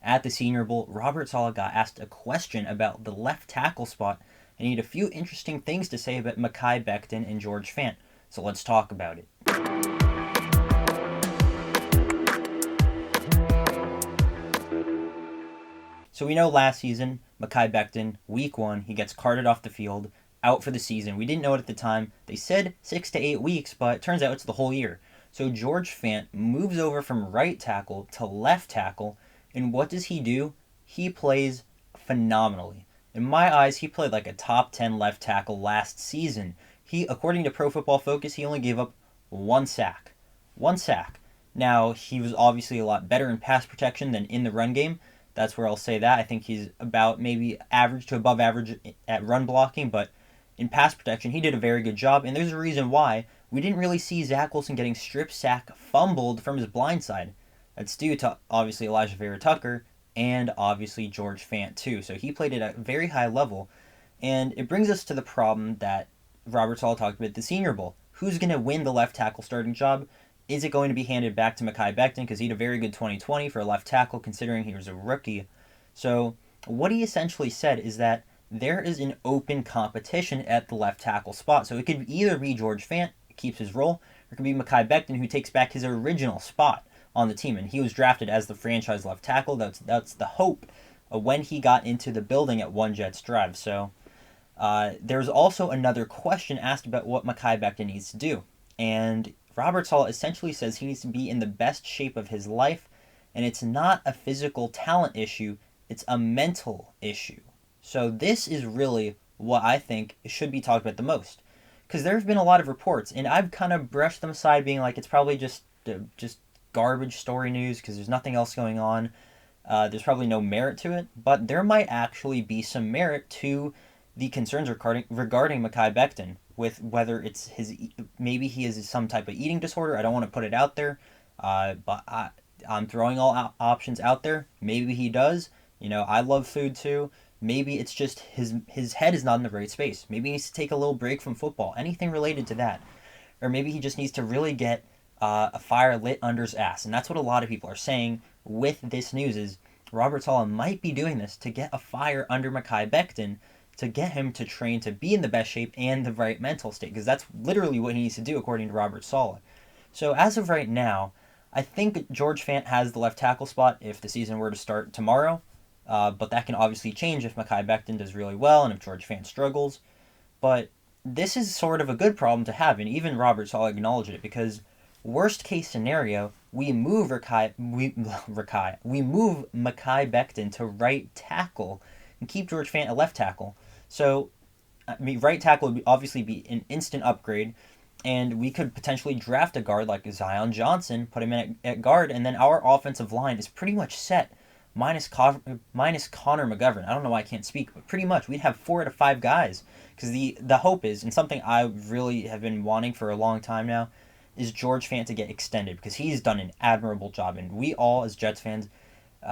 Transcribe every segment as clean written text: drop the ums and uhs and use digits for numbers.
at the Senior Bowl, Robert Saleh got asked a question about the left tackle spot, and he had a few interesting things to say about Mekhi Becton and George Fant. So let's talk about it. So we know last season, Mekhi Becton, week 1, he gets carted off the field, out for the season. We didn't know it at the time. They said 6 to 8 weeks, but it turns out it's the whole year. So George Fant moves over from right tackle to left tackle, and what does he do? He plays phenomenally. In my eyes, he played like a top 10 left tackle last season. He, according to Pro Football Focus, he only gave up one sack. One sack. Now, he was obviously a lot better in pass protection than in the run game. That's where I'll say that. I think he's about maybe average to above average at run blocking, but in pass protection, he did a very good job, and there's a reason why. We didn't really see Zach Wilson getting strip sack fumbled from his blind side. That's due to, obviously, Elijah Vera-Tucker and, obviously, George Fant, too. So he played at a very high level, and it brings us to the problem that Robert Saleh talked about at the Senior Bowl. Who's going to win the left tackle starting job? Is it going to be handed back to Mekhi Becton because he had a very good 2020 for a left tackle considering he was a rookie? So what he essentially said is that there is an open competition at the left tackle spot. So it could either be George Fant, who keeps his role, or it could be Mekhi Becton, who takes back his original spot on the team. And he was drafted as the franchise left tackle. That's the hope when he got into the building at One Jets Drive. So there's also another question asked about what Mekhi Becton needs to do. And Robert Saleh essentially says he needs to be in the best shape of his life, and it's not a physical talent issue, it's a mental issue. So this is really what I think should be talked about the most. Because there have been a lot of reports, and I've kind of brushed them aside being like, it's probably just garbage story news because there's nothing else going on. There's probably no merit to it, but there might actually be some merit to the concerns regarding Mekhi Becton, with whether it's maybe he has some type of eating disorder. I don't want to put it out there, but I'm throwing all options out there. Maybe he does. I love food too. Maybe it's just his head is not in the right space. Maybe he needs to take a little break from football. Anything related to that. Or maybe he just needs to really get a fire lit under his ass. And that's what a lot of people are saying with this news is Robert Saleh might be doing this to get a fire under Mekhi Becton, to get him to train to be in the best shape and the right mental state, because that's literally what he needs to do according to Robert Saleh. So as of right now, I think George Fant has the left tackle spot if the season were to start tomorrow, but that can obviously change if Mekhi Becton does really well and if George Fant struggles. But this is sort of a good problem to have, and even Robert Saleh acknowledged it, because worst case scenario, we move we move Mekhi Becton to right tackle and keep George Fant at left tackle. So, right tackle would obviously be an instant upgrade, and we could potentially draft a guard like Zion Johnson, put him in at guard, and then our offensive line is pretty much set, minus Connor McGovern. I don't know why I can't speak, but pretty much we'd have 4 out of 5 guys. Because the hope is, and something I really have been wanting for a long time now, is George Fant to get extended, because he's done an admirable job, and we all, as Jets fans,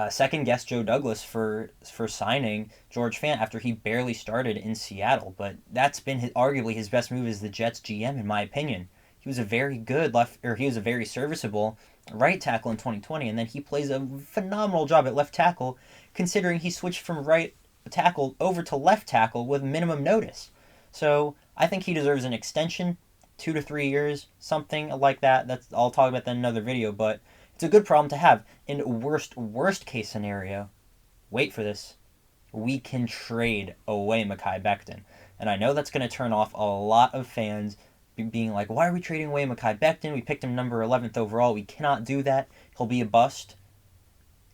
second guess Joe Douglas for signing George Fant after he barely started in Seattle, but that's been arguably his best move as the Jets GM in my opinion. He was a very good he was a very serviceable right tackle in 2020, and then he plays a phenomenal job at left tackle, considering he switched from right tackle over to left tackle with minimum notice. So I think he deserves an extension, 2 to 3 years, something like that. I'll talk about that in another video, but it's a good problem to have. In worst case scenario, wait for this, we can trade away Mekhi Becton. And I know that's going to turn off a lot of fans being like, why are we trading away Mekhi Becton? We picked him number 11th overall. We cannot do that. He'll be a bust.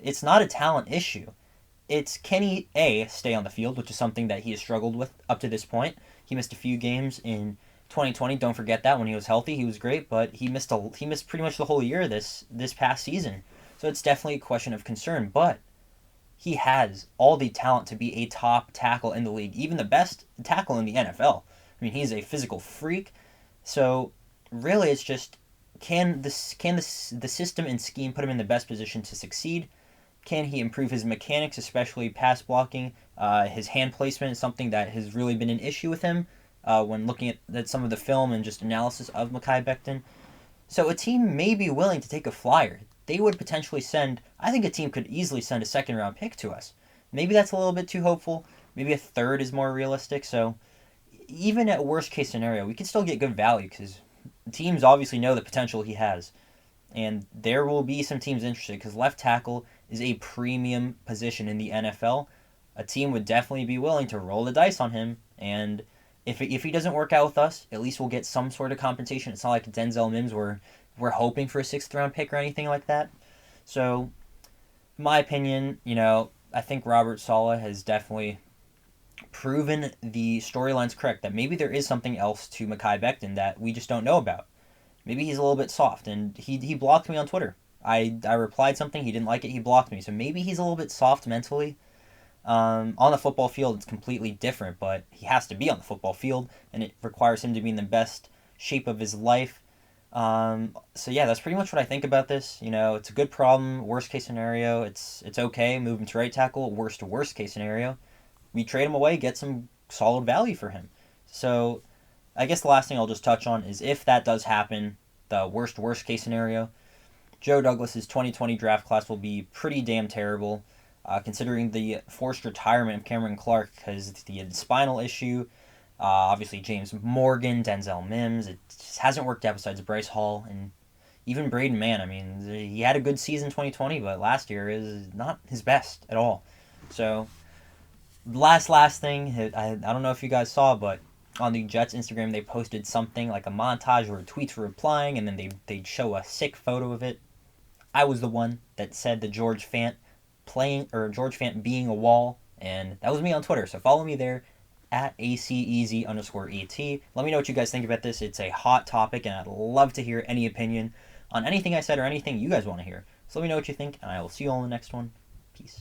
It's not a talent issue. It's, can he, A, stay on the field, which is something that he has struggled with up to this point. He missed a few games in 2020, don't forget that. When he was healthy, he was great, but he missed pretty much the whole year this past season. So it's definitely a question of concern, but he has all the talent to be a top tackle in the league, even the best tackle in the NFL. I mean, he's a physical freak. So really, it's just, can the system and scheme put him in the best position to succeed? Can he improve his mechanics, especially pass blocking? His hand placement is something that has really been an issue with him when looking at some of the film and just analysis of Mekhi Becton. So a team may be willing to take a flyer. they would potentially send, I think a team could easily send a second round pick to us. Maybe that's a little bit too hopeful. Maybe a third is more realistic. So even at worst case scenario, we can still get good value because teams obviously know the potential he has. And there will be some teams interested because left tackle is a premium position in the NFL. A team would definitely be willing to roll the dice on him. And if he doesn't work out with us, at least we'll get some sort of compensation. It's not like Denzel Mims where we're hoping for a sixth round pick or anything like that. So, in my opinion, I think Robert Saleh has definitely proven the storyline's correct, that maybe there is something else to Mekhi Becton that we just don't know about. Maybe he's a little bit soft, and he blocked me on Twitter. I replied something, he didn't like it, he blocked me. So maybe he's a little bit soft mentally. On the football field, it's completely different, but he has to be on the football field, and it requires him to be in the best shape of his life. So yeah, that's pretty much what I think about this. It's a good problem. Worst case scenario, it's okay. Move him to right tackle. Worst case scenario, we trade him away, get some solid value for him. So I guess the last thing I'll just touch on is if that does happen, the worst case scenario, Joe Douglas's 2020 draft class will be pretty damn terrible, considering the forced retirement of Cameron Clark because he had spinal issue. Obviously, James Morgan, Denzel Mims. It just hasn't worked out besides Bryce Hall and even Braden Mann. I mean, he had a good season 2020, but last year is not his best at all. So, last thing, I don't know if you guys saw, but on the Jets Instagram, they posted something like a montage where tweets were replying, and then they'd show a sick photo of it. I was the one that said the George Fant being a wall, and that was me on Twitter. So follow me there at ACEZ_ET. Let me know what you guys think about this. It's a hot topic, and I'd love to hear any opinion on anything I said or anything you guys want to hear. So let me know what you think, and I will see you all in the next one. Peace.